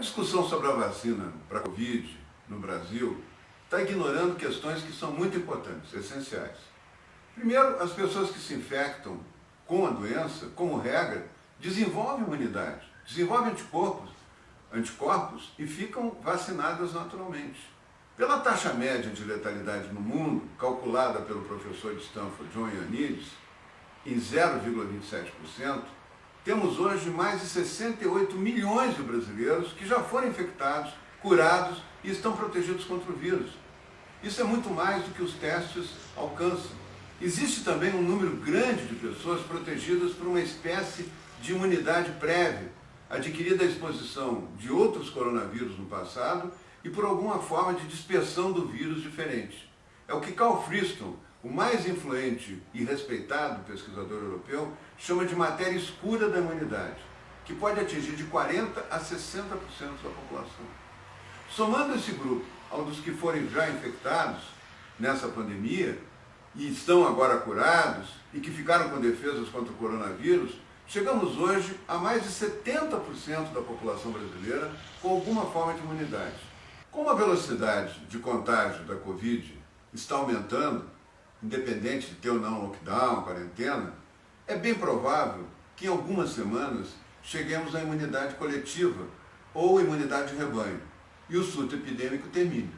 discussão sobre a vacina para a Covid no Brasil está ignorando questões que são muito importantes, essenciais. Primeiro, as pessoas que se infectam com a doença, como regra, desenvolvem imunidade, desenvolvem anticorpos e ficam vacinadas naturalmente. Pela taxa média de letalidade no mundo, calculada pelo professor de Stanford, John Ioannidis, em 0,27%, temos hoje mais de 68 milhões de brasileiros que já foram infectados, curados e estão protegidos contra o vírus. Isso é muito mais do que os testes alcançam. Existe também um número grande de pessoas protegidas por uma espécie de imunidade prévia, adquirida à exposição de outros coronavírus no passado e por alguma forma de dispersão do vírus diferente. É o que Carl Friston, o mais influente e respeitado pesquisador europeu, chama de matéria escura da imunidade, que pode atingir de 40% a 60% da população. Somando esse grupo ao dos que forem já infectados nessa pandemia e estão agora curados e que ficaram com defesas contra o coronavírus, chegamos hoje a mais de 70% da população brasileira com alguma forma de imunidade. Como a velocidade de contágio da Covid está aumentando, independente de ter ou não lockdown, quarentena, é bem provável que em algumas semanas cheguemos à imunidade coletiva ou imunidade de rebanho e o surto epidêmico termine.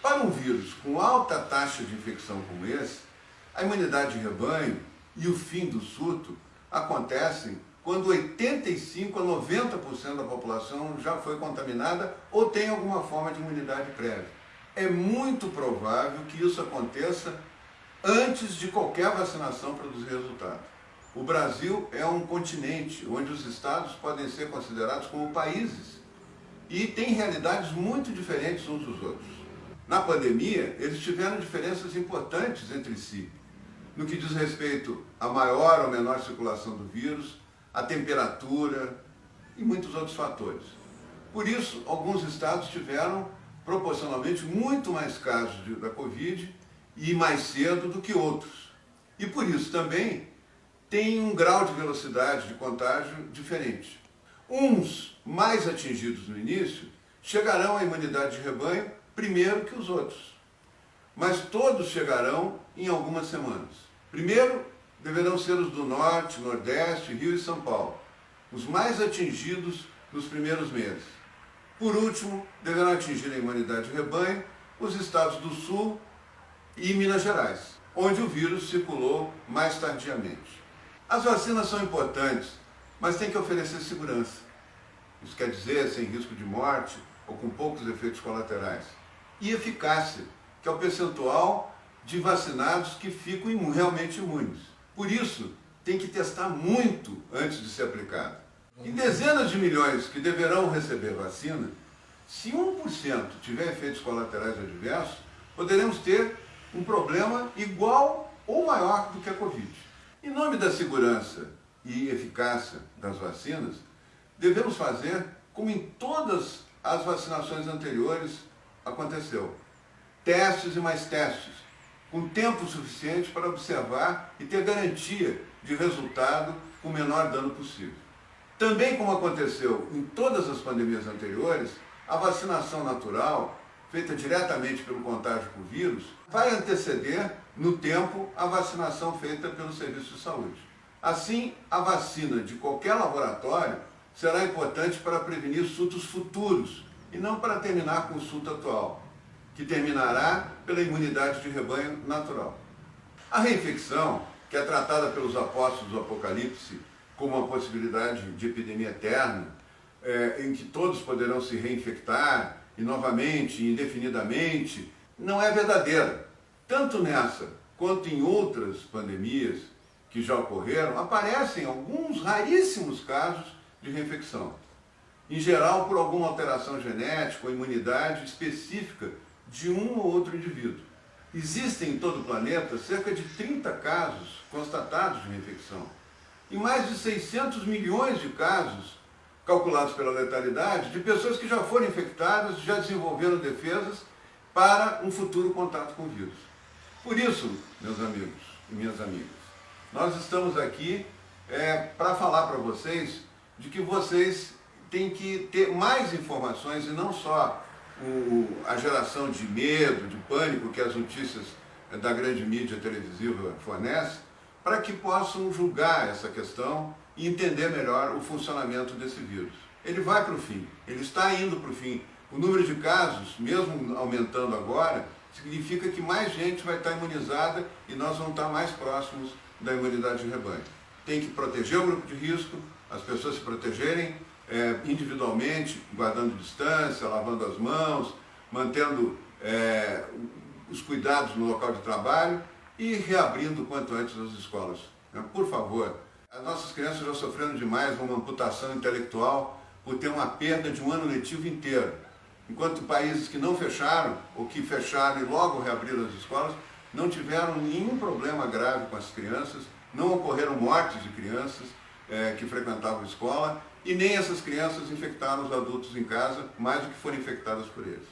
Para um vírus com alta taxa de infecção como esse, a imunidade de rebanho e o fim do surto acontecem quando 85% a 90% da população já foi contaminada ou tem alguma forma de imunidade prévia. É muito provável que isso aconteça antes de qualquer vacinação produzir resultado. O Brasil é um continente onde os estados podem ser considerados como países e tem realidades muito diferentes uns dos outros. Na pandemia, eles tiveram diferenças importantes entre si, no que diz respeito à maior ou menor circulação do vírus, à temperatura e muitos outros fatores. Por isso, alguns estados tiveram proporcionalmente muito mais casos da Covid e mais cedo do que outros. E por isso também tem um grau de velocidade de contágio diferente. Uns mais atingidos no início chegarão à imunidade de rebanho primeiro que os outros, mas todos chegarão em algumas semanas. Primeiro deverão ser os do Norte, Nordeste, Rio e São Paulo, os mais atingidos nos primeiros meses. Por último, deverão atingir a imunidade de rebanho os estados do Sul e Minas Gerais, onde o vírus circulou mais tardiamente. As vacinas são importantes, mas têm que oferecer segurança. Isso quer dizer sem risco de morte ou com poucos efeitos colaterais. E eficácia, que é o percentual de vacinados que ficam realmente imunes. Por isso, tem que testar muito antes de ser aplicado. Em dezenas de milhões que deverão receber vacina, se 1% tiver efeitos colaterais adversos, poderemos ter um problema igual ou maior do que a Covid. Em nome da segurança e eficácia das vacinas, devemos fazer como em todas as vacinações anteriores aconteceu. Testes e mais testes, com tempo suficiente para observar e ter garantia de resultado com o menor dano possível. Também como aconteceu em todas as pandemias anteriores, a vacinação natural, feita diretamente pelo contágio com o vírus, vai anteceder no tempo a vacinação feita pelo serviço de saúde. Assim, a vacina de qualquer laboratório será importante para prevenir surtos futuros e não para terminar com o surto atual, que terminará pela imunidade de rebanho natural. A reinfecção, que é tratada pelos apóstolos do Apocalipse como uma possibilidade de epidemia eterna, em que todos poderão se reinfectar e novamente, indefinidamente, não é verdadeira. Tanto nessa quanto em outras pandemias que já ocorreram, aparecem alguns raríssimos casos de reinfecção. Em geral, por alguma alteração genética ou imunidade específica de um ou outro indivíduo. Existem em todo o planeta cerca de 30 casos constatados de reinfecção e mais de 600 milhões de casos calculados pela letalidade de pessoas que já foram infectadas e já desenvolveram defesas para um futuro contato com o vírus. Por isso, meus amigos e minhas amigas, nós estamos aqui para falar para vocês de que vocês tem que ter mais informações e não só a geração de medo, de pânico que as notícias da grande mídia televisiva fornecem, para que possam julgar essa questão e entender melhor o funcionamento desse vírus. Ele vai para o fim, ele está indo para o fim. O número de casos, mesmo aumentando agora, significa que mais gente vai estar imunizada e nós vamos estar mais próximos da imunidade de rebanho. Tem que proteger o grupo de risco, as pessoas se protegerem individualmente, guardando distância, lavando as mãos, mantendo os cuidados no local de trabalho e reabrindo o quanto antes as escolas. Por favor, as nossas crianças já sofreram demais uma amputação intelectual por ter uma perda de um ano letivo inteiro. Enquanto países que não fecharam, ou que fecharam e logo reabriram as escolas, não tiveram nenhum problema grave com as crianças, não ocorreram mortes de crianças que frequentavam a escola, e nem essas crianças infectaram os adultos em casa, mais do que foram infectadas por eles.